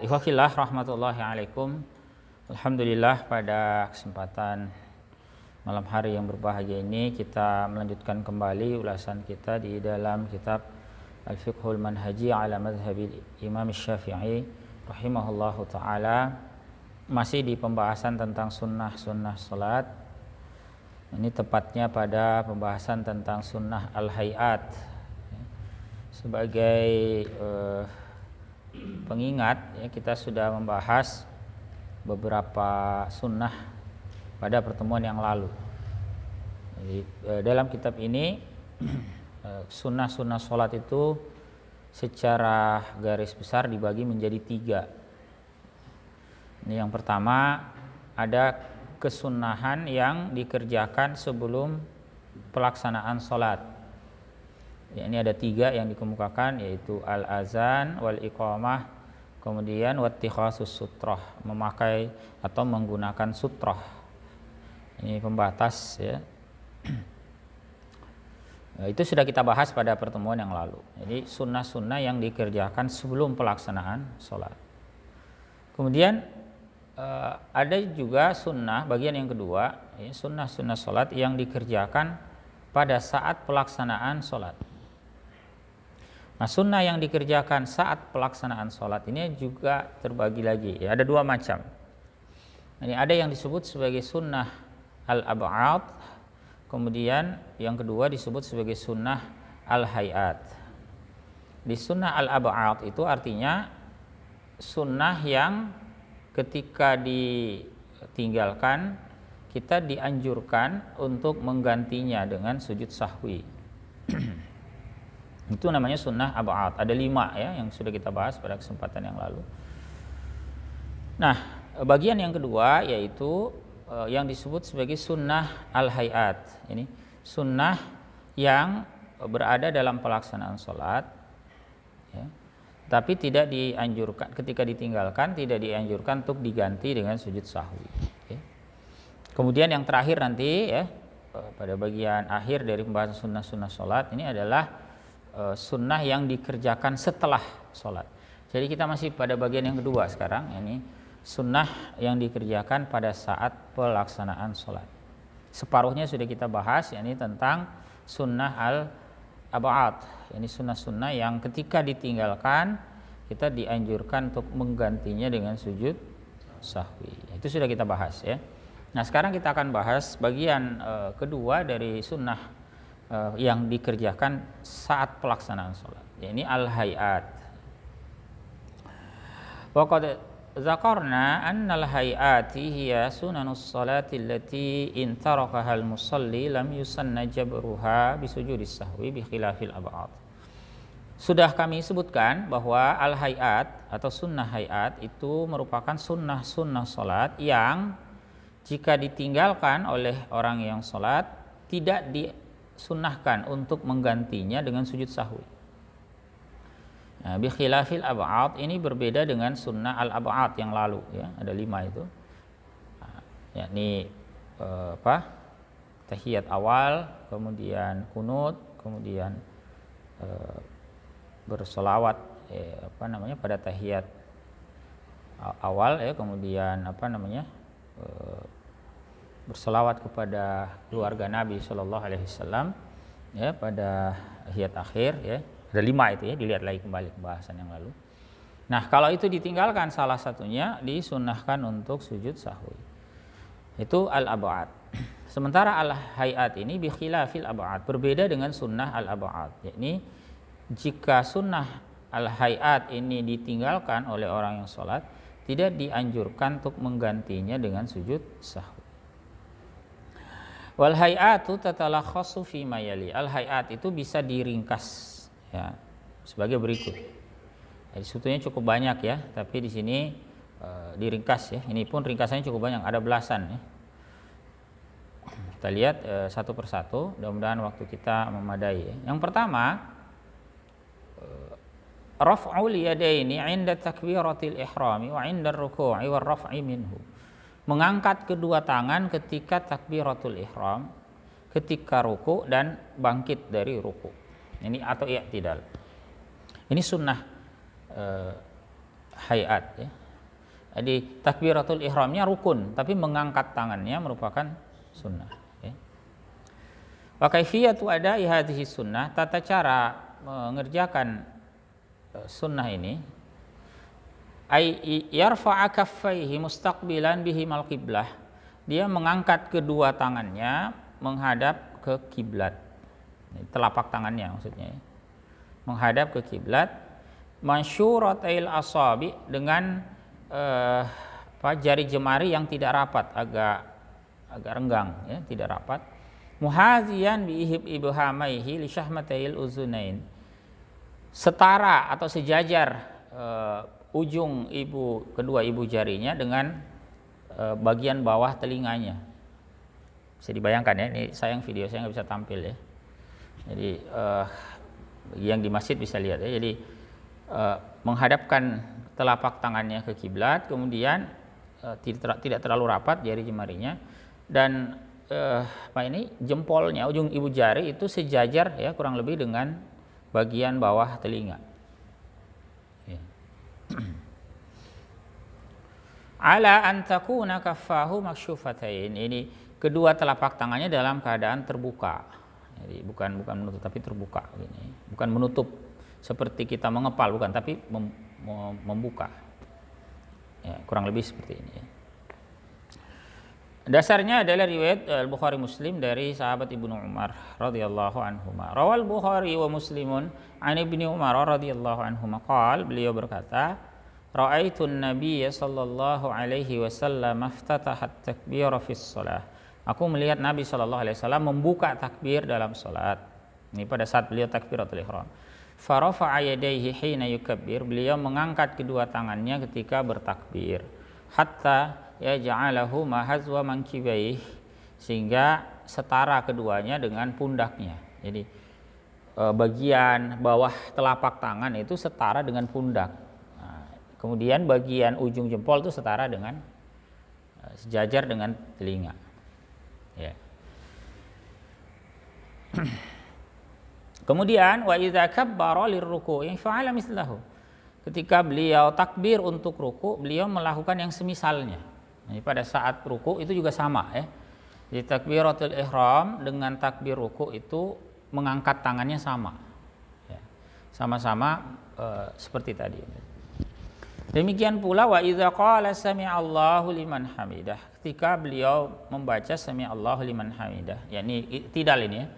Ikhwafillah rahmatullahi alaikum. Alhamdulillah pada kesempatan malam hari yang berbahagia ini kita melanjutkan kembali ulasan kita di dalam kitab Al-Fiqhul Manhaji ala Madhhabil Imam Syafi'i rahimahullahu ta'ala. Masih di pembahasan tentang sunnah-sunnah salat. Ini tepatnya pada pembahasan tentang sunnah al-hayat. Sebagai pengingat ya, kita sudah membahas beberapa sunnah pada pertemuan yang lalu. Jadi, dalam kitab ini sunnah-sunnah sholat itu secara garis besar dibagi menjadi 3. Ini yang pertama, ada kesunnahan yang dikerjakan sebelum pelaksanaan sholat. Ya, ini ada 3 yang dikemukakan, yaitu al-azan, wal iqamah, kemudian wattikhasus sutrah, memakai atau menggunakan sutrah. Ini pembatas ya. Nah, itu sudah kita bahas pada pertemuan yang lalu. Jadi sunnah-sunnah yang dikerjakan sebelum pelaksanaan sholat. Kemudian ada juga sunnah bagian yang kedua, ya, sunnah-sunnah sholat yang dikerjakan pada saat pelaksanaan sholat. Nah, sunnah yang dikerjakan saat pelaksanaan sholat ini juga terbagi lagi. Ya, ada 2 macam. Ini ada yang disebut sebagai sunnah al-ab'ad, kemudian yang kedua disebut sebagai sunnah al-hayat. Di sunnah al-ab'ad itu artinya sunnah yang ketika ditinggalkan kita dianjurkan untuk menggantinya dengan sujud sahwi. Itu namanya sunnah ab'ad. Ada 5 ya yang sudah kita bahas pada kesempatan yang lalu. Nah, bagian yang kedua yaitu yang disebut sebagai sunnah al-hayat. Ini sunnah yang berada dalam pelaksanaan sholat, ya, tapi tidak dianjurkan ketika ditinggalkan, tidak dianjurkan untuk diganti dengan sujud sahwi. Ya. Kemudian yang terakhir nanti ya pada bagian akhir dari pembahasan sunnah-sunnah sholat ini adalah sunnah yang dikerjakan setelah sholat. Jadi kita masih pada bagian yang kedua sekarang. Ini sunnah yang dikerjakan pada saat pelaksanaan sholat. Separuhnya sudah kita bahas, yakni tentang sunnah al-ab'ad. Ini sunnah-sunnah yang ketika ditinggalkan kita dianjurkan untuk menggantinya dengan sujud sahwi. Itu sudah kita bahas ya. Nah, sekarang kita akan bahas bagian kedua dari sunnah yang dikerjakan saat pelaksanaan sholat. Ini al-hayat. Wa qad dzakarna anna al-hayati hiya sunanus sholati allati in tarakaha al-musalli lam yusanna jabruha bi sujudis sahwi bi khilafil ab'ad. Sudah kami sebutkan bahwa al-hayat atau sunnah hayat itu merupakan sunnah-sunnah sholat yang jika ditinggalkan oleh orang yang sholat tidak disunnahkan untuk menggantinya dengan sujud sahwi. Nah, bi khilafil ab'ad ini berbeda dengan sunnah al-ab'ad yang lalu ya, ada 5 itu. Nah, yakni tahiyat awal, kemudian kunut, kemudian bersolawat pada tahiyat awal ya, kemudian berselawat kepada keluarga Nabi Shallallahu Alaihi Wasallam ya pada tahiyat akhir ya. Ada 5 itu ya, dilihat lagi kembali pembahasan yang lalu. Nah, kalau itu ditinggalkan salah satunya disunnahkan untuk sujud sahwi. Itu al-ab'ad. Sementara al-hayat ini bi khilafil ab'ad, berbeda dengan sunnah al-ab'ad. Yakni jika sunnah al-hayat ini ditinggalkan oleh orang yang sholat, tidak dianjurkan untuk menggantinya dengan sujud sahwi. Wal hayatu tatalakhasu fi ma yali. Al hayat itu bisa diringkas ya sebagai berikut. Jadi sebetulnya cukup banyak ya, tapi di sini diringkas ya. Ini pun ringkasannya cukup banyak, ada belasan ya. Kita lihat satu persatu, mudah-mudahan waktu kita memadai ya. Yang pertama, raf'ul yadaini 'inda takbiratil ihrami wa 'inda ar-ruku'i war raf'i minhu. Mengangkat kedua tangan ketika takbiratul ihram, ketika ruku dan bangkit dari ruku. Ini atau i'tidal. Ini sunnah hayat ya. Jadi takbiratul ihramnya rukun, tapi mengangkat tangannya merupakan sunnah ya. Wa kaifiyatu ada'i hadhihi sunnah, tata cara mengerjakan sunnah ini, ay yarfa'a kaffaihi mustaqbilan bihimal qiblah, dia mengangkat kedua tangannya menghadap ke kiblat. Telapak tangannya maksudnya ya. Menghadap ke kiblat, mansyuratil asabi, dengan jari jemari yang tidak rapat, agak renggang ya, tidak rapat. Muhaziyan bi ibhamaihi li syahmatail uzunain, setara atau sejajar ujung kedua ibu jarinya dengan bagian bawah telinganya. Bisa dibayangkan ya, ini sayang video saya nggak bisa tampil ya. Jadi yang di masjid bisa lihat ya. Jadi menghadapkan telapak tangannya ke kiblat, kemudian tidak terlalu rapat jari jemarinya, dan jempolnya, ujung ibu jari itu sejajar ya kurang lebih dengan bagian bawah telinga. Ya. Ala an takuna kaffahu makshufatain, ini kedua telapak tangannya dalam keadaan terbuka. Jadi bukan menutup tapi terbuka ini. Bukan menutup seperti kita mengepal, bukan, tapi membuka ya, kurang lebih seperti ini ya. Dasarnya adalah riwayat Al-Bukhari Muslim dari sahabat Ibnu Umar radhiyallahu anhuma. Rawal Bukhari wa Muslimun an Ibnu Umar radhiyallahu anhuma qala, beliau berkata, ra'aitun nabiyya sallallahu alaihi wasallam aftatahat takbira fis shalah, aku melihat Nabi sallallahu alaihi wasallam membuka takbir dalam salat. Ini pada saat beliau takbiratul ihram. Farafa'a yadayhi hina yukabbir, beliau mengangkat kedua tangannya ketika bertakbir, hatta yaj'alahu mahazwa mankibaih, sehingga setara keduanya dengan pundaknya. Jadi bagian bawah telapak tangan itu setara dengan pundak. Nah, kemudian bagian ujung jempol itu setara dengan sejajar dengan telinga. Ya. Kemudian wa idza kabbara lirruku'i fa'ala mislahu. Ketika beliau takbir untuk ruku, beliau melakukan yang semisalnya. Jadi pada saat ruku itu juga sama ya. Jadi takbiratul ihram dengan takbir ruku itu mengangkat tangannya sama. Ya. Sama-sama seperti tadi. Demikian pula wa idza qala sami'allahu liman hamidah. Ketika beliau membaca sami'allahu liman hamidah, yakni i'tidal ini ya.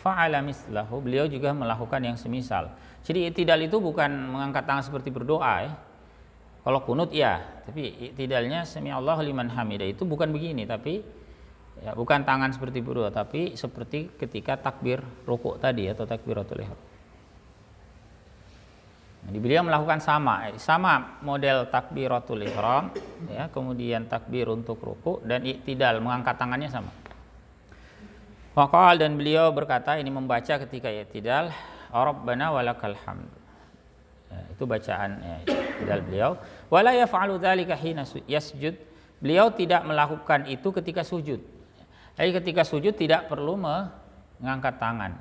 Fa'ala mislahu, beliau juga melakukan yang semisal. Jadi i'tidal itu bukan mengangkat tangan seperti berdoa ya. Kalau kunut ya, tapi i'tidalnya sami'allahu liman hamidah itu bukan begini, tapi ya, bukan tangan seperti berdoa, tapi seperti ketika takbir rukuk tadi atau takbiratul ihram. Jadi beliau melakukan sama model takbiratul ihram ya, kemudian takbir untuk rukuk dan i'tidal mengangkat tangannya sama. Waqal, dan beliau berkata, ini membaca ketika i'tidal, Rabbana walakal hamd. Ya, itu bacaan ya, i'tidal beliau. Wala yaf'alu dzalika hina yasjud. Beliau tidak melakukan itu ketika sujud. Jadi ketika sujud tidak perlu mengangkat tangan.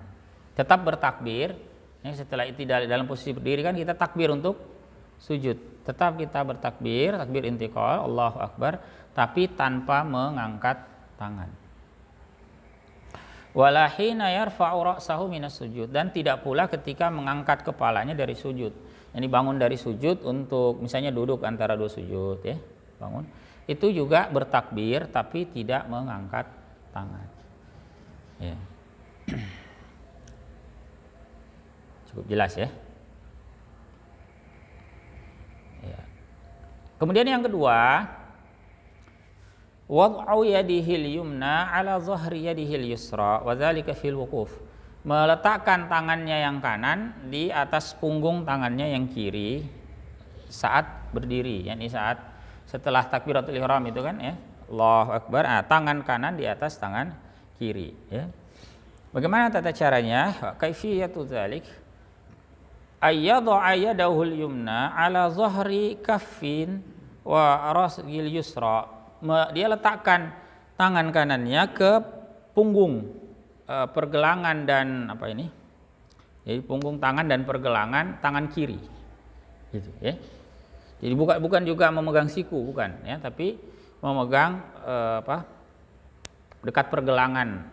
Tetap bertakbir. Ya, setelah i'tidal dalam posisi berdiri kan kita takbir untuk sujud. Tetap kita bertakbir, takbir intiqal, Allahu Akbar, tapi tanpa mengangkat tangan. Wala hina yarfa'u ra'sahu minas sujud, dan tidak pula ketika mengangkat kepalanya dari sujud. Jadi bangun dari sujud untuk misalnya duduk antara dua sujud ya, bangun. Itu juga bertakbir tapi tidak mengangkat tangan. Ya. Cukup jelas ya. Ya. Kemudian yang kedua, wad'u yadihil yumna ala zahri yadihil yusra wa dzalika fil wuquf. Meletakkan tangannya yang kanan di atas punggung tangannya yang kiri saat berdiri, yakni saat setelah takbiratul ihram itu kan ya, Allahu Akbar, tangan kanan di atas tangan kiri ya. Bagaimana tata caranya? Kaifiyatu dzalik ayyadha yadahul yumna ala zahri kaffin wa rasil yusra. Dia letakkan tangan kanannya ke punggung pergelangan dan apa ini? Jadi punggung tangan dan pergelangan tangan kiri. Gitu ya. Jadi bukan juga memegang siku, bukan ya, tapi memegang dekat pergelangan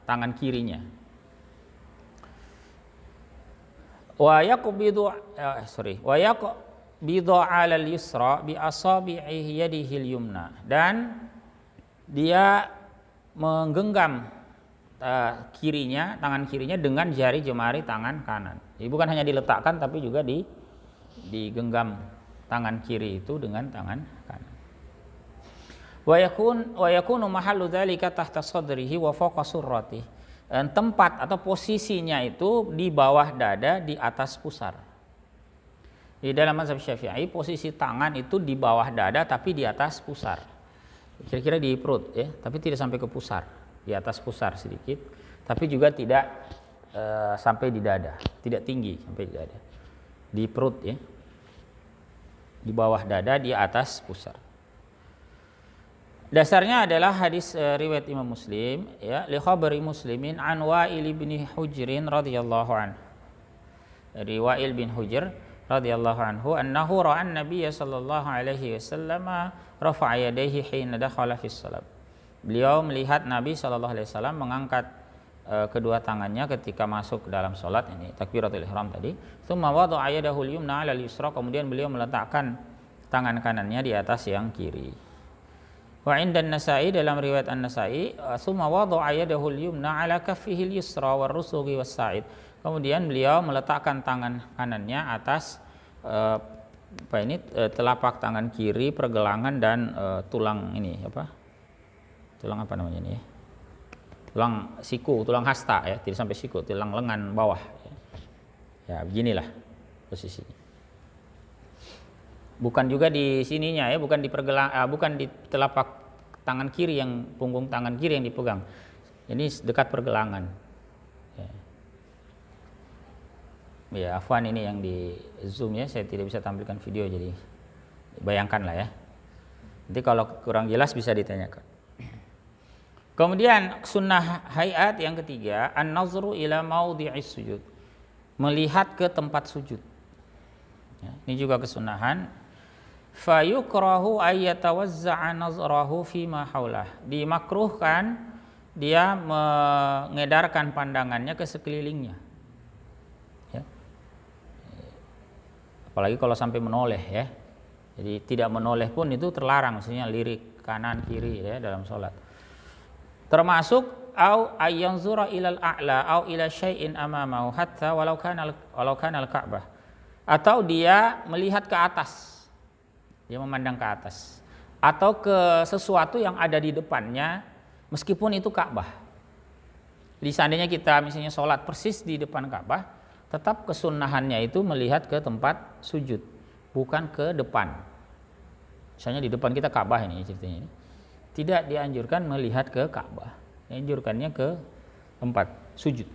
tangan kirinya. Wa yaqbidu bidu 'alal yusra bi asabi'i yadihi yumna, dan dia menggenggam tangan kirinya dengan jari jemari tangan kanan. Jadi bukan hanya diletakkan tapi juga digenggam tangan kiri itu dengan tangan kanan. Wa yakunu mahallu dzalika tahta sadrihi wa fawqa surratihi. Dan tempat atau posisinya itu di bawah dada, di atas pusar. Di dalam mazhab Syafi'i posisi tangan itu di bawah dada tapi di atas pusar. Kira-kira di perut ya, tapi tidak sampai ke pusar, di atas pusar sedikit, tapi juga tidak sampai di dada, tidak tinggi sampai di dada. Di perut ya. Di bawah dada, di atas pusar. Dasarnya adalah hadis riwayat Imam Muslim ya, li khabari Muslimin an Wa'il bin Hujr radhiyallahu anhu. Dari Wa'il bin Hujr radhiyallahu anhu annahu ra'a an-nabiy sallallahu alaihi wasallam rafa'a yadayhi hina dakhala fi shalat. Beliau melihat Nabi sallallahu alaihi wasallam mengangkat kedua tangannya ketika masuk ke dalam salat, ini takbiratul ihram tadi. Tsumma wada'a yadahu al-yumna 'ala al-yusra, kemudian beliau meletakkan tangan kanannya di atas yang kiri. Wa 'inda an-Nasa'i, dalam riwayat An-Nasa'i, tsumma wada'a yadahu al-yumna 'ala kaffihi al-yusra war-rusughi was-sa'id. Kemudian beliau meletakkan tangan kanannya atas telapak tangan kiri, pergelangan dan tulang ini tulang apa namanya ini ya? Tulang siku, tulang hasta ya, tidak sampai siku, tulang lengan bawah. Ya, beginilah posisinya. Bukan juga di sininya ya, bukan di bukan di telapak tangan kiri, yang punggung tangan kiri yang dipegang. Ini dekat pergelangan. Ya, afwan, ini yang di zoom ya, saya tidak bisa tampilkan video, jadi bayangkan lah ya. Nanti kalau kurang jelas bisa ditanyakan. Kemudian sunnah hayat yang ketiga, an-nazru ila maudhi'is sujud, melihat ke tempat sujud. Ya, ini juga kesunahan. Fayukrahu ayyatawazza'a nazrahu fima haulah. Dimakruhkan dia mengedarkan pandangannya ke sekelilingnya. Ya. Apalagi kalau sampai menoleh ya. Jadi tidak menoleh pun itu terlarang, maksudnya lirik kanan kiri ya dalam sholat. Termasuk au ayyanzura ilal a'la au ila syai'in amamahu hatta walau kana al-Ka'bah. Atau dia melihat ke atas. Dia memandang ke atas atau ke sesuatu yang ada di depannya meskipun itu Ka'bah. Jadi seandainya kita misalnya sholat persis di depan Ka'bah, tetap kesunahannya itu melihat ke tempat sujud, bukan ke depan. Misalnya di depan kita Ka'bah ini ceritanya ini. Tidak dianjurkan melihat ke Ka'bah, dianjurkannya ke tempat sujud.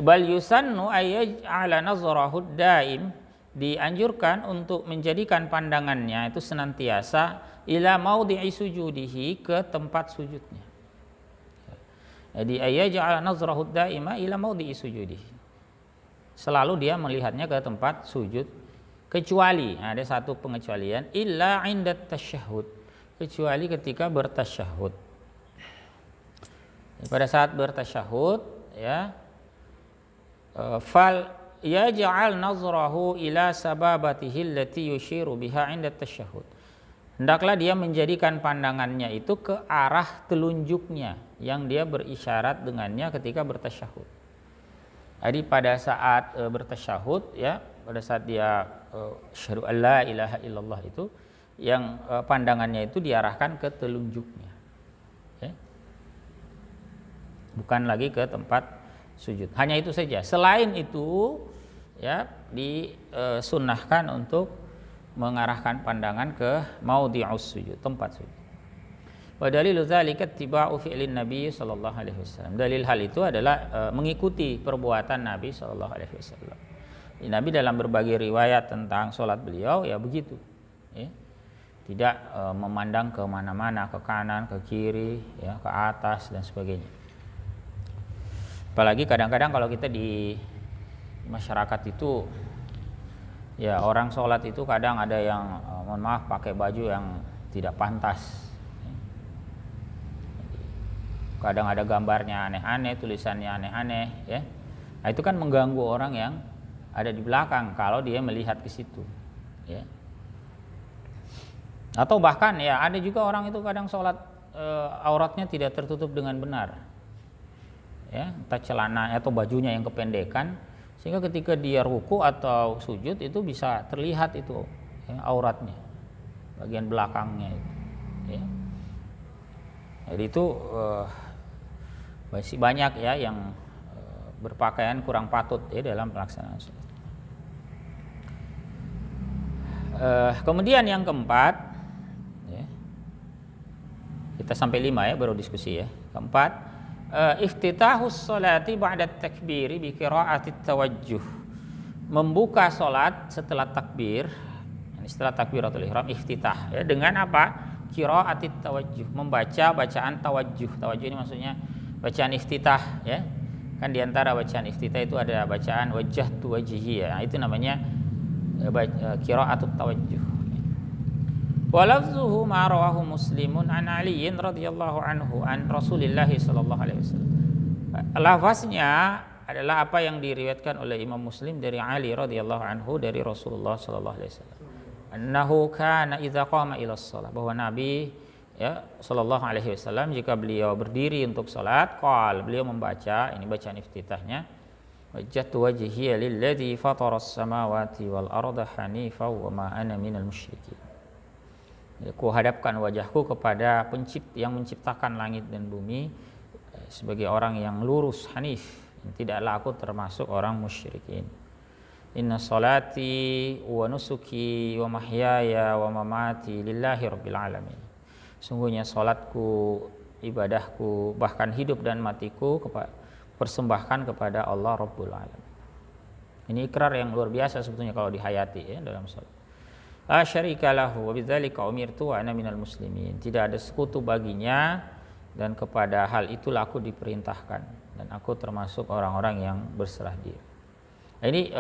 Bal yusannu ayyaj'ala nazrahu daim, dianjurkan untuk menjadikan pandangannya itu senantiasa ila maudhi'i sujudihi, ke tempat sujudnya. Jadi ayyaj'ala nazrahu daima ila maudhi'i sujudihi, selalu dia melihatnya ke tempat sujud, kecuali ada satu pengecualian, illa 'inda tasyahhud, kecuali ketika bertasyahud. Pada saat bertasyahud ya, fal yaj'al nazrahu ila sababatihi allati yushiru biha 'inda tasyahhud. Hendaklah dia menjadikan pandangannya itu ke arah telunjuknya yang dia berisyarat dengannya ketika bertasyahud. Jadi pada saat bertasyahud ya, pada saat dia asyhadu an la ilaha illallah itu, yang pandangannya itu diarahkan ke telunjuknya. Ya. Bukan lagi ke tempat sujud. Hanya itu saja. Selain itu ya disunnahkan untuk mengarahkan pandangan ke maudhi'us sujud, tempat sujud. Wa dalilu dzalika ittiba'u fi'lin Nabi sallallahu alaihi wasallam. Dalil hal itu adalah mengikuti perbuatan Nabi sallallahu alaihi wasallam. Nabi dalam berbagai riwayat tentang salat beliau ya begitu. Ya. Tidak memandang ke mana-mana, ke kanan, ke kiri, ya, ke atas dan sebagainya. Apalagi kadang-kadang kalau kita di masyarakat itu Ya, orang sholat itu kadang ada yang mohon maaf pakai baju yang tidak pantas. Kadang ada gambarnya aneh-aneh, tulisannya aneh-aneh, ya. Nah, itu kan mengganggu orang yang ada di belakang kalau dia melihat ke situ, ya. Atau bahkan ya ada juga orang itu kadang sholat auratnya tidak tertutup dengan benar, ya, entah celana atau bajunya yang kependekan, sehingga ketika dia ruku atau sujud itu bisa terlihat itu, ya, auratnya, bagian belakangnya itu, ya. Jadi itu masih banyak ya yang berpakaian kurang patut ya dalam pelaksanaan sholat. Kemudian yang keempat, ya, kita sampai 5 ya baru diskusi ya. Keempat, iftitahus sholati ba'da takbiri bi qira'ati tawajjuh. Membuka sholat setelah takbir, setelah takbiratul ihram, iftitah ya, dengan apa? Qira'ati tawajjuh, membaca bacaan tawajjuh. Tawajjuh ini maksudnya bacaan iftitah, ya. Kan diantara bacaan iftitah itu ada bacaan wajjahtu wajhi, ya. Nah, itu namanya qira'atut tawajjuh. Wa lafzuhu ma rawahu Muslimun an Ali radhiyallahu anhu an Rasulillah sallallahu alaihi wasallam. Lafaznya adalah apa yang diriwayatkan oleh Imam Muslim dari Ali radhiyallahu anhu dari Rasulullah sallallahu alaihi wasallam. Annahu kana idza qama ila shalah, bahwa Nabi ya sallallahu alaihi wasallam jika beliau berdiri untuk salat, beliau membaca, ini bacaan iftitahnya, wajjahtu wajhiya lilladzi fataras samawati wal arda hanifan wa ma ana minal musyrikin. Aku hadapkan wajahku kepada yang menciptakan langit dan bumi sebagai orang yang lurus, hanif, tidaklah aku termasuk orang musyrikin. Inna salati wa nusuki wa mahyaya wa mamati lillahi rabbil alamin. Sungguhnya salatku, ibadahku, bahkan hidup dan matiku persembahkan kepada Allah Rabbul Alamin. Ini ikrar yang luar biasa sebetulnya kalau dihayati ya dalam salat. La syarika lahu wa bidzalika umirtu wa ana minal muslimin. Tidak ada sekutu baginya dan kepada hal itulah aku diperintahkan dan aku termasuk orang-orang yang berserah diri. Ini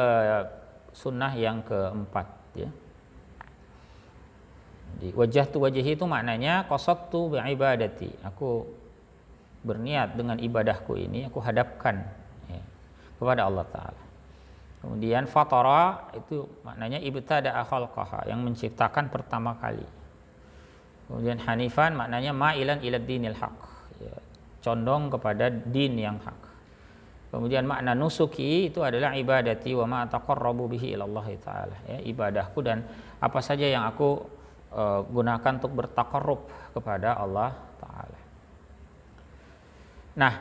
sunnah yang keempat ya. Jadi wajjahtu wajhi itu maknanya qasadtu bi ibadati. Aku berniat dengan ibadahku ini, aku hadapkan ya, kepada Allah Ta'ala. Kemudian fatara itu maknanya ibtada'a khalqaha, yang menciptakan pertama kali. Kemudian hanifan maknanya ma'ilan ila dinil haq, ya, condong kepada din yang hak. Kemudian makna nusuki itu adalah ibadati wa ma taqarrabu bihi ilallah Ta'ala, ya, ibadahku dan apa saja yang aku gunakan untuk bertaqarrub kepada Allah Ta'ala. Nah,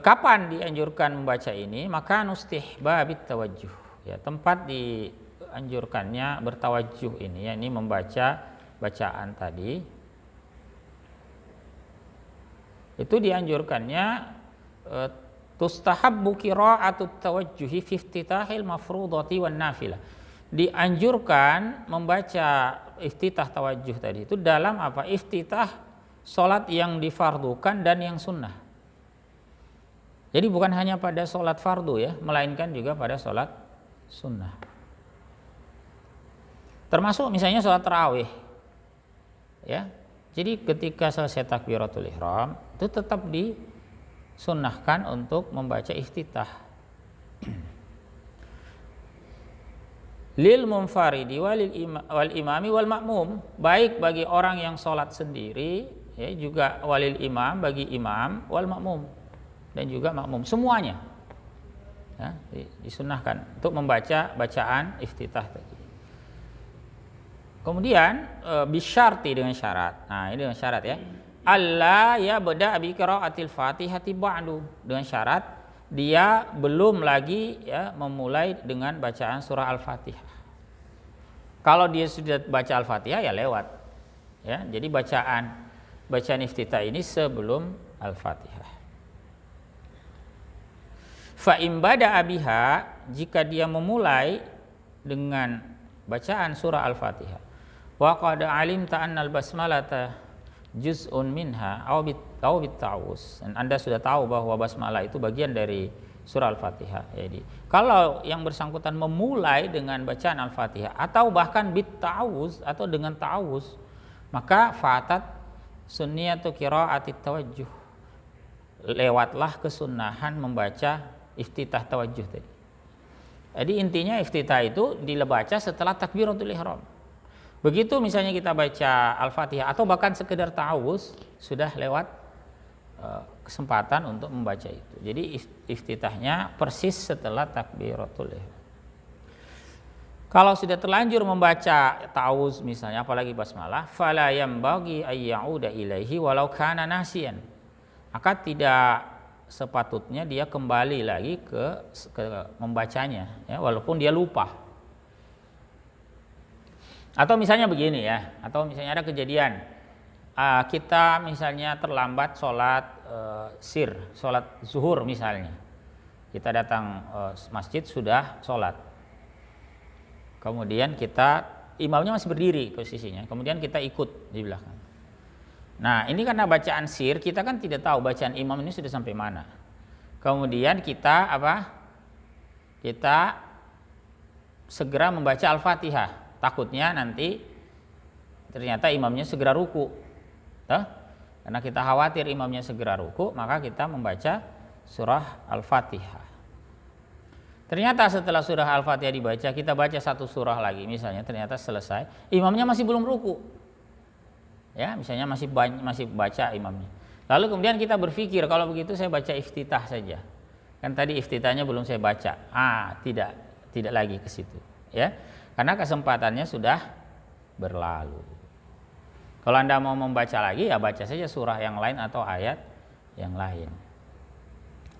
kapan dianjurkan membaca ini? Maka nustihbabit tawajjuh, ya, tempat dianjurkannya bertawajjuh ini, ya, ini membaca bacaan tadi. Itu dianjurkannya tustahabbu qira'atut tawajjuhi fi iftitahil mafrudati wan nafilah. Dianjurkan membaca iftitah tawajjuh tadi itu dalam apa? Iftitah salat yang difardukan dan yang sunnah. Jadi bukan hanya pada salat fardu ya, melainkan juga pada salat sunnah. Termasuk misalnya salat tarawih. Ya. Jadi ketika selesai takbiratul ihram itu tetap disunnahkan untuk membaca iftitah. Lil munfaridi wal imami wal ma'mum, baik bagi orang yang sholat sendiri ya, juga walil imam, bagi imam, wal ma'mum, dan juga makmum, semuanya ya, disunnahkan untuk membaca bacaan iftitah tadi. Kemudian bisyarti, dengan syarat. Nah, ini dengan syarat ya. Allah ya beda bi qiraatil Fatihati ba'du, dengan syarat dia belum lagi ya memulai dengan bacaan surah Al-Fatihah. Kalau dia sudah baca Al-Fatihah ya lewat. Ya, jadi bacaan iftitah ini sebelum Al-Fatihah. Fa in bada'a biha, jika dia memulai dengan bacaan surah Al-Fatihah. Wa qad alimta annal basmalata juz'un minha aw bit ta'awuz. Dan Anda sudah tahu bahwa basmalah itu bagian dari surah Al-Fatihah. Jadi kalau yang bersangkutan memulai dengan bacaan Al-Fatihah atau bahkan ta'awuz atau dengan ta'awuz, maka fatat sunniyatu qiraatit tawajjuh, lewatlah kesunahan membaca iftitah tawajjuh tadi. Jadi intinya iftitah itu dibaca setelah takbiratul ihram. Begitu misalnya kita baca Al-Fatihah atau bahkan sekedar ta'awuz, sudah lewat kesempatan untuk membaca itu. Jadi iftitahnya persis setelah takbiratul ihram. Kalau sudah terlanjur membaca ta'awuz misalnya, apalagi basmalah, fala yambaghi ay ya'uda ilaihi walau kana nasiyan. Maka tidak sepatutnya dia kembali lagi ke membacanya, ya, walaupun dia lupa. Atau misalnya begini ya, atau misalnya ada kejadian kita misalnya terlambat sholat sholat zuhur misalnya, kita datang masjid sudah sholat, kemudian imamnya masih berdiri posisinya, kemudian kita ikut di belakang. Nah ini karena bacaan sir, kita kan tidak tahu bacaan imam ini sudah sampai mana. Kemudian kita segera membaca Al-Fatihah. Takutnya nanti ternyata imamnya segera ruku. Karena kita khawatir imamnya segera ruku, maka kita membaca surah Al-Fatihah. Ternyata setelah surah Al-Fatihah dibaca, kita baca satu surah lagi misalnya, ternyata selesai, imamnya masih belum ruku. Ya, misalnya masih baca imamnya. Lalu kemudian kita berpikir, kalau begitu saya baca iftitah saja. Kan tadi iftitahnya belum saya baca. Tidak lagi ke situ, ya. Karena kesempatannya sudah berlalu. Kalau Anda mau membaca lagi, ya baca saja surah yang lain atau ayat yang lain.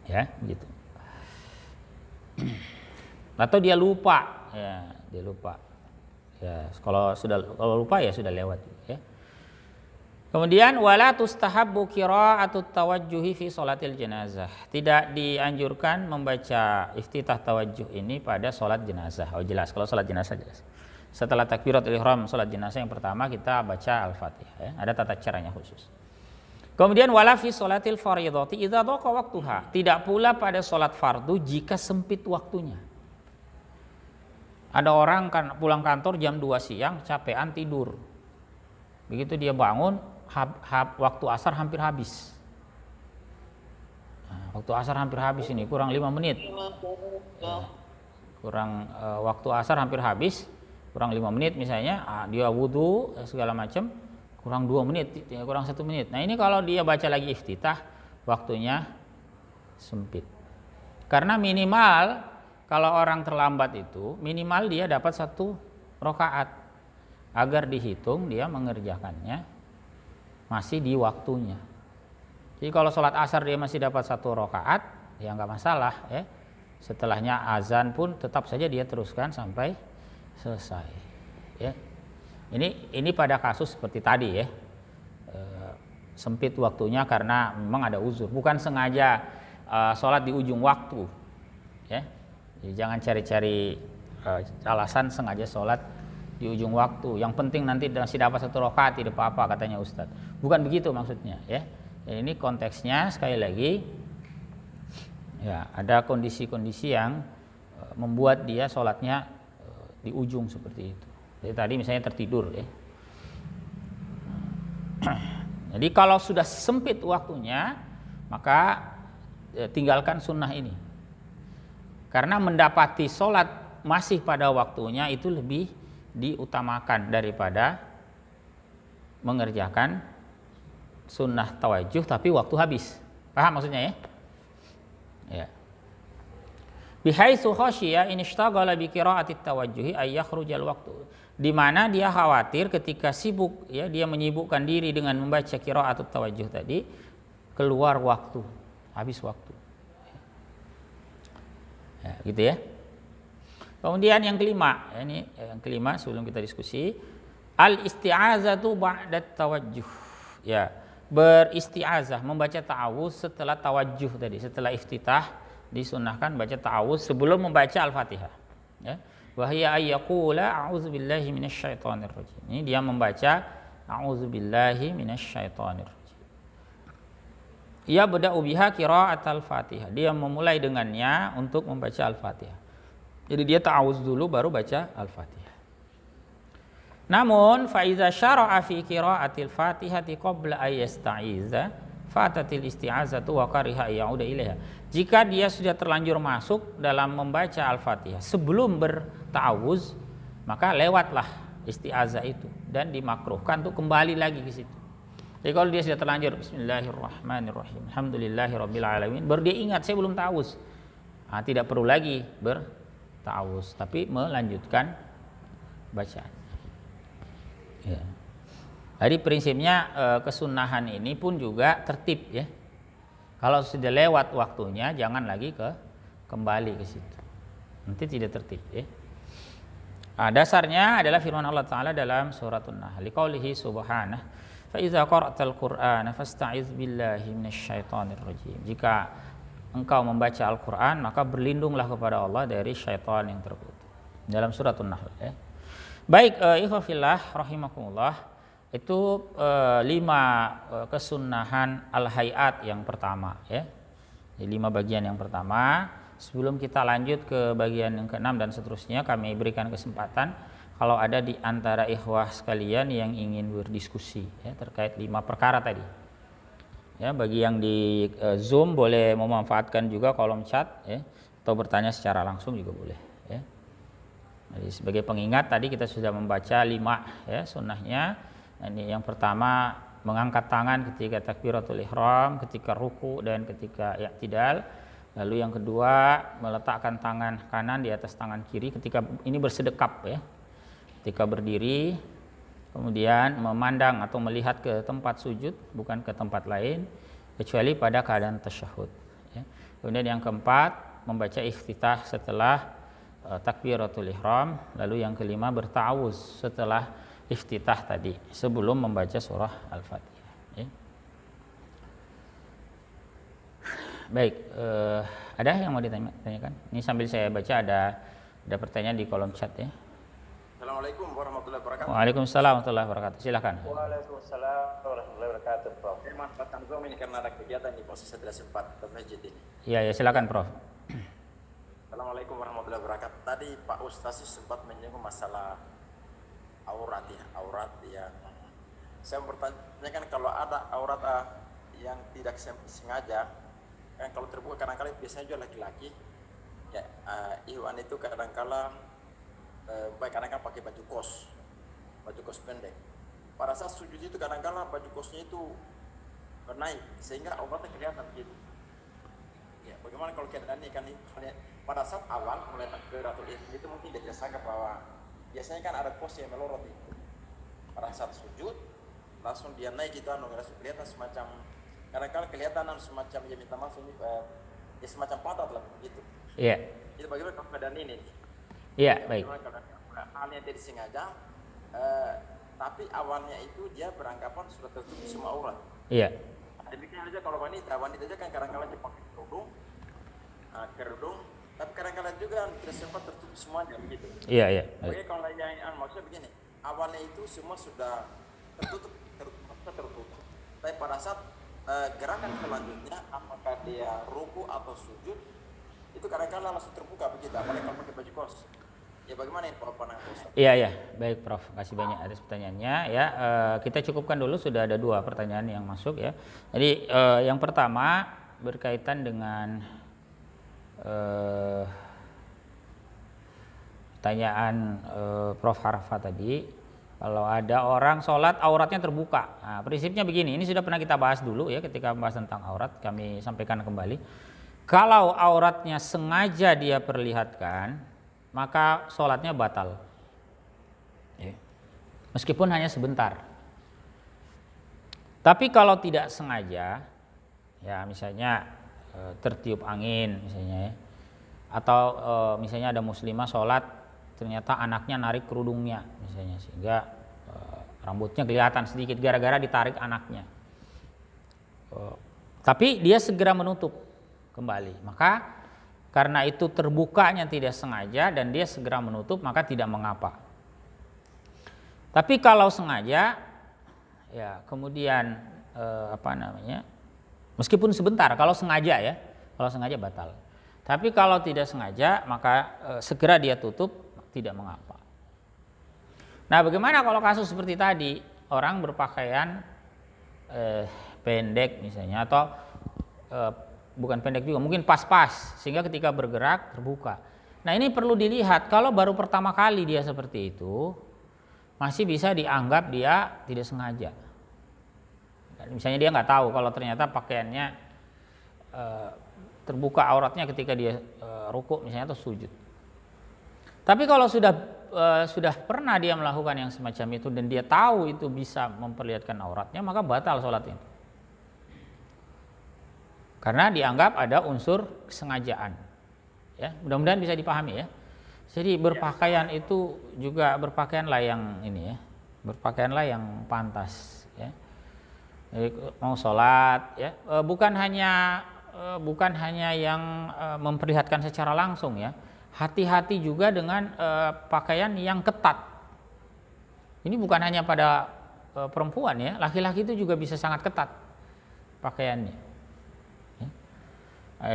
Ya, gitu. Atau dia lupa, ya, dia lupa. Ya, kalau lupa ya sudah lewat, ya. Kemudian wala tustahabbu qira'atut tawajjuhi fi sholatil jenazah. Tidak dianjurkan membaca iftitah tawajjuh ini pada sholat jenazah. Oh jelas, kalau sholat jenazah jelas. Setelah takbiratul ihram sholat jenazah yang pertama kita baca Al-Fatihah, ya. Ada tata caranya khusus. Kemudian wala fi sholatil fardhati idza dhaqa waqtuha. Tidak pula pada sholat fardu jika sempit waktunya. Ada orang kan pulang kantor jam 2 siang, capean tidur. Begitu dia bangun, waktu asar hampir habis. Nah, waktu asar hampir habis ini, kurang 5 menit. Waktu asar hampir habis, kurang 5 menit misalnya, dia wudhu segala macam, kurang 2 menit, kurang 1 menit. Nah ini kalau dia baca lagi iftitah, waktunya sempit. Karena minimal kalau orang terlambat itu, minimal dia dapat 1 rakaat agar dihitung dia mengerjakannya masih di waktunya. Jadi kalau sholat asar dia masih dapat 1 rakaat, ya nggak masalah, ya. Setelahnya azan pun tetap saja dia teruskan sampai selesai, ya. Ini pada kasus seperti tadi, ya, sempit waktunya karena memang ada uzur, bukan sengaja sholat di ujung waktu, ya. Jadi jangan cari-cari alasan sengaja sholat di ujung waktu. Yang penting nanti masih dapat 1 rakaat, tidak apa-apa katanya Ustadz. Bukan begitu maksudnya, ya. Ini konteksnya sekali lagi, ya, ada kondisi-kondisi yang membuat dia sholatnya di ujung seperti itu. Jadi tadi misalnya tertidur, ya. Jadi kalau sudah sempit waktunya, maka tinggalkan sunnah ini. Karena mendapati sholat masih pada waktunya itu lebih diutamakan daripada mengerjakan sunnah tawajjuh tapi waktu habis. Paham maksudnya, ya? Ya. Bihaitsu khasyiya in ishtaghala bi qira'atit tawajjuhi ay yakhrujal waqtu. Di mana dia khawatir ketika sibuk, ya, dia menyibukkan diri dengan membaca qira'atut tawajjuh tadi, keluar waktu, habis waktu. Ya, gitu ya. Kemudian yang kelima, ini yang kelima sebelum kita diskusi, al-isti'azatu ba'da tawajjuh. Ya, beristi'azah, membaca ta'awuz setelah tawajjuh tadi, setelah iftitah disunahkan baca ta'awuz sebelum membaca Al-Fatihah. Ya. Wa hiya ay yaqula a'udzubillahi minasyaitonir rajim. Ini dia membaca a'udzubillahi minasyaitonir rajim. ia beda ubiha qira'at al-Fatihah. Dia memulai dengannya untuk membaca Al-Fatihah. Jadi dia ta'awuz dulu baru baca Al-Fatihah. Namun fa iza syara'a fi qira'atil Fatihati qabla ay yasta'iza fatatil isti'azatu wa kariha ya'uda ilaiha. Jika dia sudah terlanjur masuk dalam membaca Al-Fatihah sebelum berta'awuz, maka lewatlah isti'azah itu dan dimakruhkan untuk kembali lagi ke situ. Jadi kalau dia sudah terlanjur bismillahirrahmanirrahim alhamdulillahirabbil alamin baru dia ingat saya belum ta'awuz. Tidak perlu lagi berta'awuz tapi melanjutkan bacaan. Ya. Jadi prinsipnya kesunahan ini pun juga tertib ya. Kalau sudah lewat waktunya jangan lagi kembali ke situ. Nanti tidak tertib ya. Dasarnya adalah firman Allah Ta'ala dalam surat An-Nahl. Liqaulihi subhanahu fa iza qara'tal Qur'ana fasta'iz billahi minasyaitonir rajim. Jika engkau membaca Al-Qur'an maka berlindunglah kepada Allah dari syaitan yang terkutuk. Dalam surat An-Nahl ya. Baik, ikhwah fillah rahimakumullah, itu 5 kesunahan al-hayat yang pertama ya. Jadi 5 bagian yang pertama. Sebelum kita lanjut ke bagian yang ke-6 dan seterusnya, kami berikan kesempatan kalau ada di antara ikhwah sekalian yang ingin berdiskusi ya, terkait 5 perkara tadi. Ya, bagi yang di Zoom boleh memanfaatkan juga kolom chat ya, atau bertanya secara langsung juga boleh ya. Jadi sebagai pengingat tadi kita sudah membaca 5 ya sunnahnya. Ini yang pertama mengangkat tangan ketika takbiratul ihram, ketika ruku dan ketika i'tidal. Lalu yang kedua meletakkan tangan kanan di atas tangan kiri ketika ini bersedekap ya. Ketika berdiri, kemudian memandang atau melihat ke tempat sujud bukan ke tempat lain kecuali pada keadaan tasyahud ya. Kemudian yang keempat membaca iftitah setelah takbiratul ihram. Lalu yang kelima berta'awuz setelah iftitah tadi sebelum membaca surah Al-Fatihah ya. Baik, ada yang mau ditanyakan? Ini sambil saya baca ada pertanyaan di kolom chat ya. Assalamualaikum warahmatullahi wabarakatuh. Waalaikumsalam warahmatullahi wabarakatuh. Silakan. Waalaikumsalam warahmatullahi wabarakatuh, Prof. Saya manfaatkan Zoom ini karena ada kegiatan di proses saya tidak sempat ke masjid ini. Iya, ya silakan, Prof. Assalamualaikum warahmatullahi wabarakatuh. Tadi Pak Ustaz sempat menyinggung masalah aurat ya, saya bertanyakan kalau ada aurat yang tidak sengaja, kan kalau terbuka kadang-kala biasanya juga laki-laki ya, Iwan itu kadang-kala kadang-kala pakai baju kos pendek. Pada saat sujud itu kadang-kala baju kosnya itu naik sehingga auratnya kelihatan gitu. Ya, bagaimana kalau keadaan ini kan pada saat awal mulai takbiratul ihram itu mungkin dia sangka bahwa biasanya kan ada kos yang melorot itu. Pada saat sujud langsung dia naik itu langsung kelihatan semacam kadang-kadang kelihatan semacam ya minta maaf ini ya semacam padat lah begitu. Iya. Itu bagaimana keadaan ini? Iya, baik. Halnya tidak disengaja, tapi awalnya itu dia beranggapan sudah tertutup semua aurat. Iya. Demikian aja kalau wanita aja kan kadang-kadang dia pakai kerudung, tapi kadang-kadang juga tidak sempat tertutup semuanya begitu. Iya, iya. Oke, kalau yang maksudnya begini, awalnya itu semua sudah tertutup, tapi pada saat gerakan selanjutnya apakah dia ruku atau sujud itu kadang-kadang langsung terbuka begitu, apalagi kalau pakai baju kos. Ya bagaimana ini pandangan Ustaz? Iya, baik Prof. Kasih banyak atas pertanyaannya ya. Kita cukupkan dulu, sudah ada 2 pertanyaan yang masuk ya. Jadi yang pertama berkaitan dengan pertanyaan Prof. Harfa tadi. Kalau ada orang sholat auratnya terbuka, nah, prinsipnya begini, ini sudah pernah kita bahas dulu ya ketika membahas tentang aurat, kami sampaikan kembali. Kalau auratnya sengaja dia perlihatkan, maka sholatnya batal, ya. Meskipun hanya sebentar. Tapi kalau tidak sengaja, ya misalnya tertiup angin misalnya ya, atau misalnya ada muslimah sholat ternyata anaknya narik kerudungnya misalnya sehingga rambutnya kelihatan sedikit gara-gara ditarik anaknya, tapi dia segera menutup kembali, maka karena itu terbukanya tidak sengaja dan dia segera menutup maka tidak mengapa. Tapi kalau sengaja ya kemudian Meskipun sebentar, kalau sengaja ya, kalau sengaja batal. Tapi kalau tidak sengaja maka segera dia tutup, tidak mengapa. Nah, bagaimana kalau kasus seperti tadi, orang berpakaian pendek misalnya, atau bukan pendek juga, mungkin pas-pas sehingga ketika bergerak terbuka. Nah, ini perlu dilihat, kalau baru pertama kali dia seperti itu masih bisa dianggap dia tidak sengaja. Misalnya dia nggak tahu kalau ternyata pakaiannya terbuka auratnya ketika dia rukuk misalnya atau sujud. Tapi kalau sudah pernah dia melakukan yang semacam itu dan dia tahu itu bisa memperlihatkan auratnya, maka batal sholatnya. Karena dianggap ada unsur kesengajaan. Ya, mudah-mudahan bisa dipahami ya. Jadi berpakaian itu juga berpakaianlah yang ini ya, berpakaianlah yang pantas ya. Jadi mau sholat ya, bukan hanya yang memperlihatkan secara langsung ya. Hati-hati juga dengan pakaian yang ketat. Ini bukan hanya pada perempuan ya, laki-laki itu juga bisa sangat ketat pakaiannya. Ya.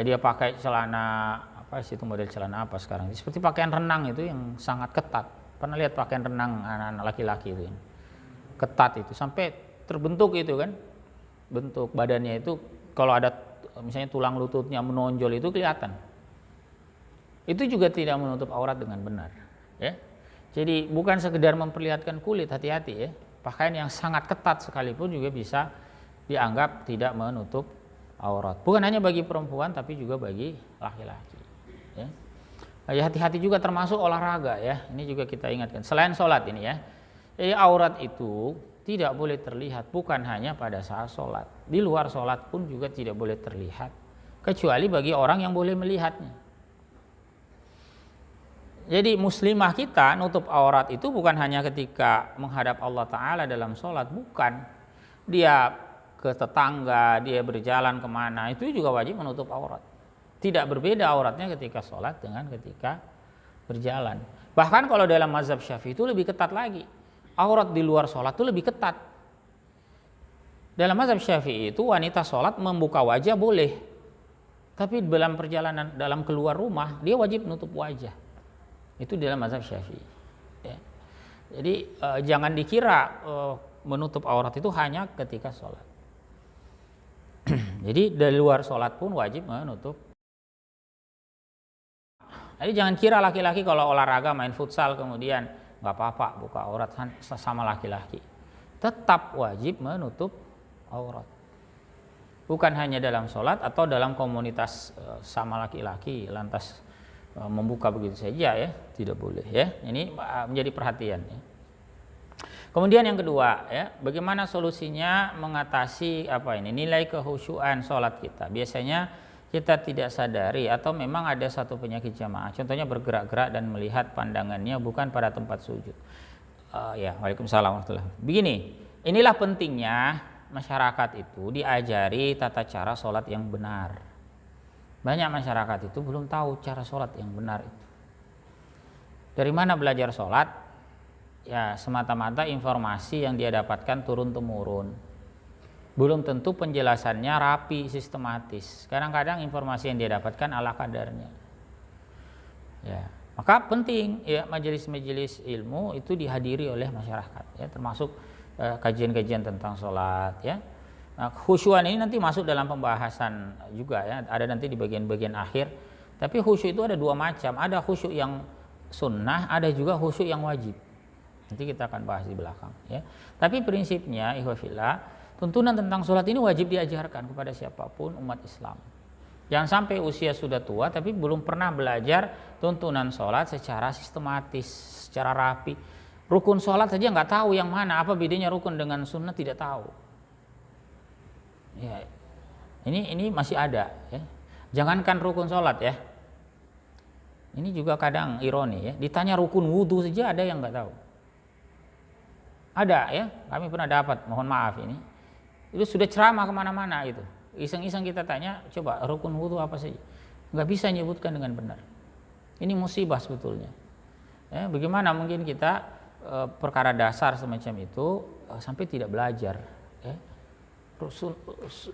Dia pakai celana apa sih itu, model celana apa sekarang? Seperti pakaian renang itu yang sangat ketat. Pernah lihat pakaian renang anak-anak laki-laki itu? Ketat itu sampai terbentuk itu kan, bentuk badannya itu kalau ada misalnya tulang lututnya menonjol itu kelihatan. Itu juga tidak menutup aurat dengan benar ya. Jadi bukan sekedar memperlihatkan kulit, hati-hati ya. Pakaian yang sangat ketat sekalipun juga bisa dianggap tidak menutup aurat. Bukan hanya bagi perempuan tapi juga bagi laki-laki ya. Ya, hati-hati juga termasuk olahraga ya. Ini juga kita ingatkan. Selain sholat ini ya. Jadi aurat itu tidak boleh terlihat bukan hanya pada saat sholat. Di luar sholat pun juga tidak boleh terlihat. Kecuali bagi orang yang boleh melihatnya. Jadi muslimah kita nutup aurat itu bukan hanya ketika menghadap Allah Ta'ala dalam sholat. Bukan. Dia ke tetangga, dia berjalan kemana, itu juga wajib menutup aurat. Tidak berbeda auratnya ketika sholat dengan ketika berjalan. Bahkan kalau dalam mazhab Syafi'i itu lebih ketat lagi. Aurat di luar sholat itu lebih ketat. Dalam mazhab Syafi'i itu wanita sholat membuka wajah boleh. Tapi dalam perjalanan, dalam keluar rumah, dia wajib menutup wajah. Itu dalam mazhab Syafi'i. Ya. Jadi jangan dikira menutup aurat itu hanya ketika sholat. Jadi dari luar sholat pun wajib menutup. Jadi jangan kira laki-laki kalau olahraga main futsal kemudian nggak apa-apa buka aurat sama laki-laki. Tetap wajib menutup aurat. Bukan hanya dalam sholat atau dalam komunitas sama laki-laki lantas membuka begitu saja ya, tidak boleh ya. Ini menjadi perhatian ya. Kemudian yang kedua ya, bagaimana solusinya mengatasi nilai kehusyuan sholat kita. Biasanya kita tidak sadari atau memang ada satu penyakit jamaah. Contohnya bergerak-gerak dan melihat pandangannya bukan pada tempat sujud. Waalaikumsalam warahmatullahi wabarakatuh. Begini, inilah pentingnya masyarakat itu diajari tata cara sholat yang benar. Banyak masyarakat itu belum tahu cara sholat yang benar itu. Dari mana belajar sholat? Ya semata-mata informasi yang dia dapatkan turun-temurun. Belum tentu penjelasannya rapi, sistematis. Kadang-kadang informasi yang dia dapatkan ala kadarnya. Ya, maka penting ya majelis-majelis ilmu itu dihadiri oleh masyarakat ya, termasuk kajian-kajian tentang sholat ya. Nah, khusyuan ini nanti masuk dalam pembahasan juga ya, ada nanti di bagian-bagian akhir. Tapi khusyuk itu ada dua macam, ada khusyuk yang sunnah, ada juga khusyuk yang wajib. Nanti kita akan bahas di belakang ya. Tapi prinsipnya ikhwafillah, tuntunan tentang sholat ini wajib diajarkan kepada siapapun umat Islam. Jangan sampai usia sudah tua tapi belum pernah belajar tuntunan sholat secara sistematis, secara rapi. Rukun sholat saja nggak tahu yang mana, apa bedanya rukun dengan sunnah tidak tahu. Ya, ini masih ada. Ya. Jangankan rukun sholat ya. Ini juga kadang ironi ya. Ditanya rukun wudhu saja ada yang nggak tahu. Ada ya, kami pernah dapat, mohon maaf ini. Itu sudah ceramah kemana-mana gitu. Iseng-iseng kita tanya, coba rukun wudhu apa sih? Nggak bisa nyebutkan dengan benar. Ini musibah sebetulnya. Ya, bagaimana mungkin kita perkara dasar semacam itu sampai tidak belajar. Ya.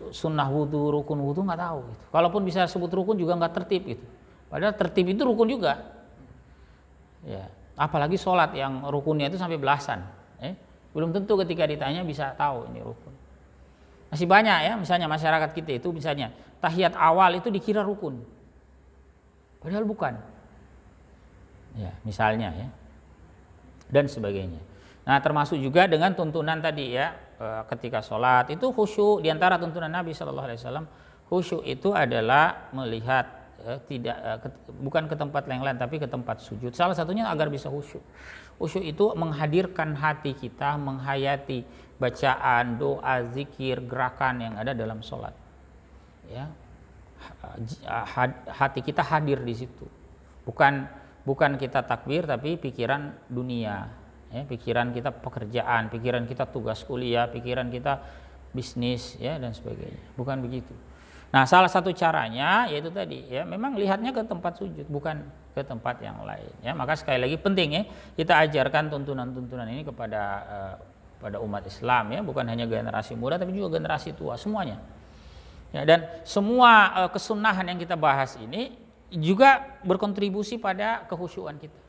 sunnah wudu, rukun wudu nggak tahu. Gitu. Kalaupun bisa sebut rukun juga nggak tertib gitu. Padahal tertib itu rukun juga. Ya, apalagi sholat yang rukunnya itu sampai belasan. Belum tentu ketika ditanya bisa tahu ini rukun. Masih banyak ya, misalnya masyarakat kita itu misalnya tahiyat awal itu dikira rukun. Padahal bukan. Ya, misalnya ya. Dan sebagainya. Nah, termasuk juga dengan tuntunan tadi ya, ketika sholat itu khusyuk. Di antara tuntunan Nabi Shallallahu Alaihi Wasallam, khusyuk itu adalah melihat bukan ke tempat yang lain tapi ke tempat sujud. Salah satunya agar bisa khusyuk. Khusyuk itu menghadirkan hati kita, menghayati bacaan, doa, zikir, gerakan yang ada dalam sholat. Ya, hati kita hadir di situ. Bukan kita takbir tapi pikiran dunia. Ya, pikiran kita pekerjaan, pikiran kita tugas kuliah, pikiran kita bisnis, ya dan sebagainya. Bukan begitu. Nah, salah satu caranya yaitu tadi ya, memang lihatnya ke tempat sujud, bukan ke tempat yang lain. Ya, maka sekali lagi penting ya kita ajarkan tuntunan-tuntunan ini pada umat Islam ya, bukan hanya generasi muda tapi juga generasi tua semuanya. Ya, dan semua kesunahan yang kita bahas ini juga berkontribusi pada kekhusyuan kita.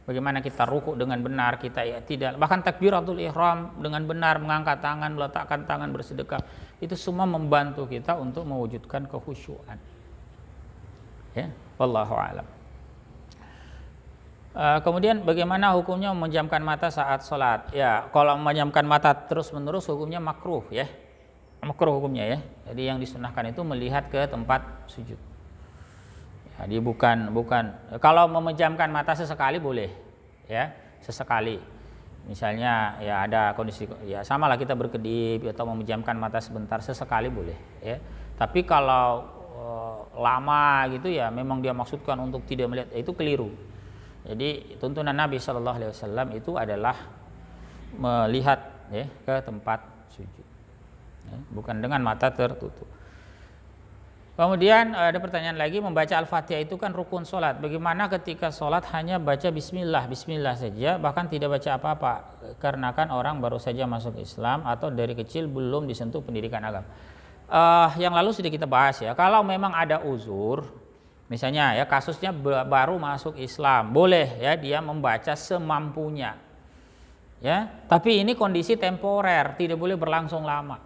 Bagaimana kita rukuk dengan benar, kita ya tidak, bahkan takbiratul ihram dengan benar, mengangkat tangan, meletakkan tangan, bersedekah, itu semua membantu kita untuk mewujudkan kekhusyuan. Ya, wallahu a'lam. Kemudian bagaimana hukumnya memejamkan mata saat sholat? Ya, kalau memejamkan mata terus-menerus hukumnya makruh ya. Makruh hukumnya ya. Jadi yang disunahkan itu melihat ke tempat sujud. Jadi bukan kalau memejamkan mata sesekali boleh ya, sesekali. Misalnya ya ada kondisi ya samalah kita berkedip atau memejamkan mata sebentar sesekali boleh ya. Tapi kalau lama gitu ya memang dia maksudkan untuk tidak melihat, itu keliru. Jadi tuntunan Nabi Shallallahu Alaihi Wasallam itu adalah melihat ya ke tempat sujud, ya, bukan dengan mata tertutup. Kemudian ada pertanyaan lagi, membaca Al-Fatihah itu kan rukun sholat. Bagaimana ketika sholat hanya baca Bismillah saja, bahkan tidak baca apa-apa? Karena kan orang baru saja masuk Islam atau dari kecil belum disentuh pendidikan agama. Yang lalu sudah kita bahas ya. Kalau memang ada uzur, misalnya ya kasusnya baru masuk Islam, boleh ya dia membaca semampunya. Ya, tapi ini kondisi temporer, tidak boleh berlangsung lama.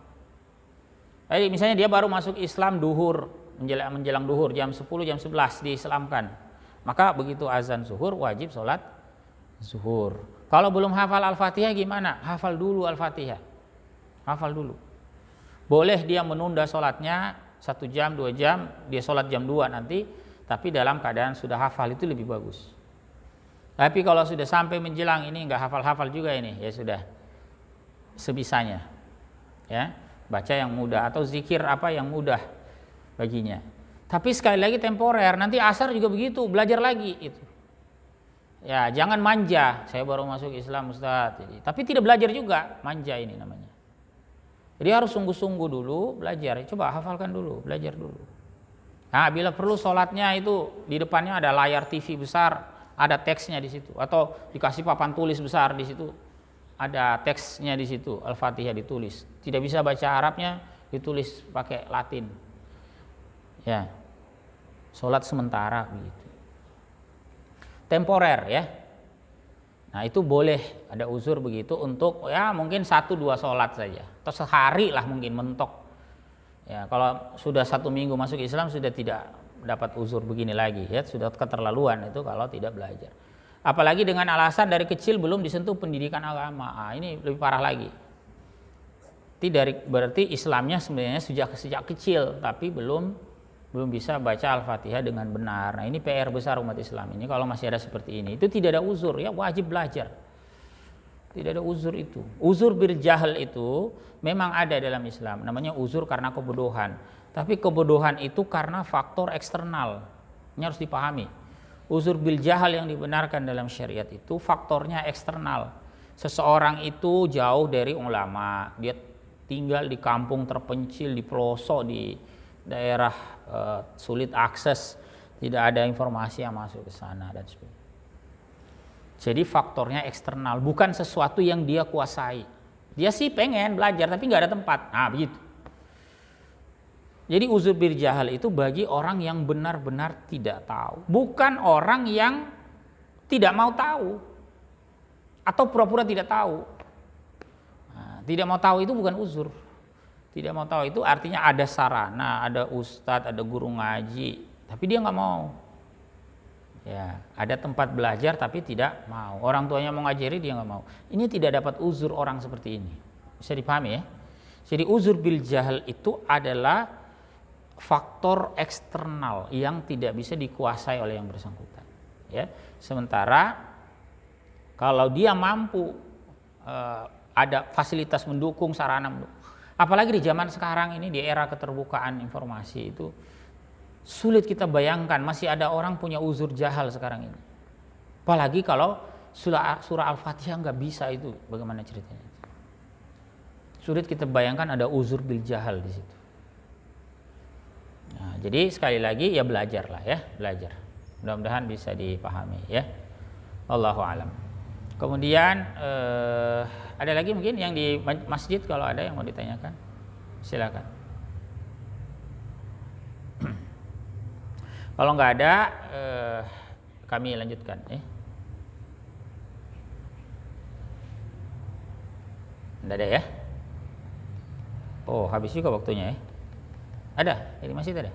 Jadi misalnya dia baru masuk Islam duhur, menjelang duhur jam 10 jam 11 diislamkan, maka begitu azan zuhur wajib sholat zuhur. Kalau belum hafal Al-Fatihah gimana? Hafal dulu Al-Fatihah, hafal dulu. Boleh dia menunda sholatnya 1 jam 2 jam, dia sholat jam 2 nanti, tapi dalam keadaan sudah hafal itu lebih bagus. Tapi kalau sudah sampai menjelang ini nggak hafal-hafal juga ini, ya sudah sebisanya ya, baca yang mudah atau zikir apa yang mudah baginya. Tapi sekali lagi temporer, nanti asar juga begitu, belajar lagi itu. Ya, jangan manja, saya baru masuk Islam Ustaz. Tapi tidak belajar juga, manja ini namanya. Jadi harus sungguh-sungguh dulu belajar, coba hafalkan dulu, belajar dulu. Nah, bila perlu sholatnya itu di depannya ada layar TV besar, ada teksnya di situ, atau dikasih papan tulis besar di situ, ada teksnya di situ, Al-Fatihah ditulis. Tidak bisa baca Arabnya, ditulis pakai Latin. Ya, sholat sementara begitu, temporer ya. Nah itu boleh ada uzur begitu untuk ya mungkin 1-2 sholat saja atau sehari lah mungkin mentok. Ya kalau sudah 1 minggu masuk Islam sudah tidak dapat uzur begini lagi ya, sudah keterlaluan itu kalau tidak belajar. Apalagi dengan alasan dari kecil belum disentuh pendidikan agama, ini lebih parah lagi. Berarti Islamnya sebenarnya sejak kecil tapi belum bisa baca Al-Fatihah dengan benar. Nah ini PR besar umat Islam ini kalau masih ada seperti ini. Itu tidak ada uzur ya, wajib belajar. Tidak ada uzur itu. Uzur bil jahal itu memang ada dalam Islam, namanya uzur karena kebodohan. Tapi kebodohan itu karena faktor eksternal. Ini harus dipahami. Uzur bil jahal yang dibenarkan dalam syariat itu faktornya eksternal. Seseorang itu jauh dari ulama, dia tinggal di kampung terpencil, di pelosok, di daerah sulit akses, tidak ada informasi yang masuk ke sana dan sebagainya. Jadi faktornya eksternal, bukan sesuatu yang dia kuasai. Dia sih pengen belajar tapi nggak ada tempat. Nah begitu. Jadi uzur bil jahal itu bagi orang yang benar-benar tidak tahu, bukan orang yang tidak mau tahu atau pura-pura tidak tahu. Nah, tidak mau tahu itu bukan uzur. Tidak mau tahu itu artinya ada sarana, ada ustadz, ada guru ngaji, tapi dia nggak mau. Ya, ada tempat belajar tapi tidak mau. Orang tuanya mau ngajari dia nggak mau. Ini tidak dapat uzur orang seperti ini. Bisa dipahami ya? Jadi uzur bil jahal itu adalah faktor eksternal yang tidak bisa dikuasai oleh yang bersangkutan. Ya, sementara kalau dia mampu ada fasilitas mendukung, sarana mendukung. Apalagi di zaman sekarang ini, di era keterbukaan informasi itu sulit kita bayangkan masih ada orang punya uzur jahal sekarang ini. Apalagi kalau surah Al-Fatihah nggak bisa, itu bagaimana ceritanya? Sulit kita bayangkan ada uzur bil jahal di situ. Nah, jadi sekali lagi ya belajarlah ya, belajar. Mudah-mudahan bisa dipahami ya. Allahu alam. Kemudian ada lagi mungkin yang di masjid, kalau ada yang mau ditanyakan silakan. Kalau nggak ada kami lanjutkan ya. Nggak ada ya? Oh, habis juga waktunya ya. Ada? Jadi masih ada?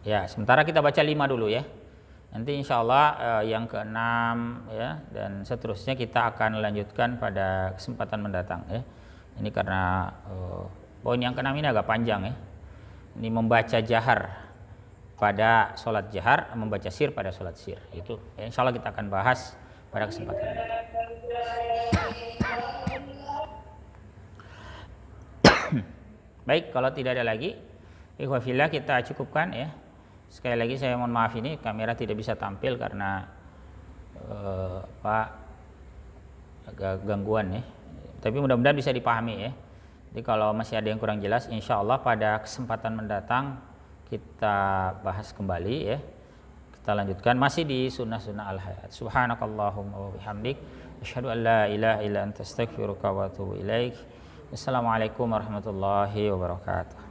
Ya, sementara kita baca 5 dulu ya. Nanti insya Allah yang ke-6 ya dan seterusnya kita akan lanjutkan pada kesempatan mendatang ya. Ini karena poin yang ke-6 ini agak panjang ya. Ini membaca jahar pada sholat jahar, membaca sir pada sholat sir. Itu ya, insya Allah kita akan bahas pada kesempatan mendatang. Baik, kalau tidak ada lagi, ikhwah fillah kita cukupkan ya. Sekali lagi saya mohon maaf, ini kamera tidak bisa tampil karena agak gangguan ya. Tapi mudah-mudahan bisa dipahami ya. Jadi kalau masih ada yang kurang jelas, insya Allah pada kesempatan mendatang kita bahas kembali ya. Kita lanjutkan masih di sunnah-sunnah al-hayat. Subhanakallahumma wa bihamdik, asyhadu an la ilaha illa anta astaghfiruka wa atubu ilaik. Assalamualaikum warahmatullahi wabarakatuh.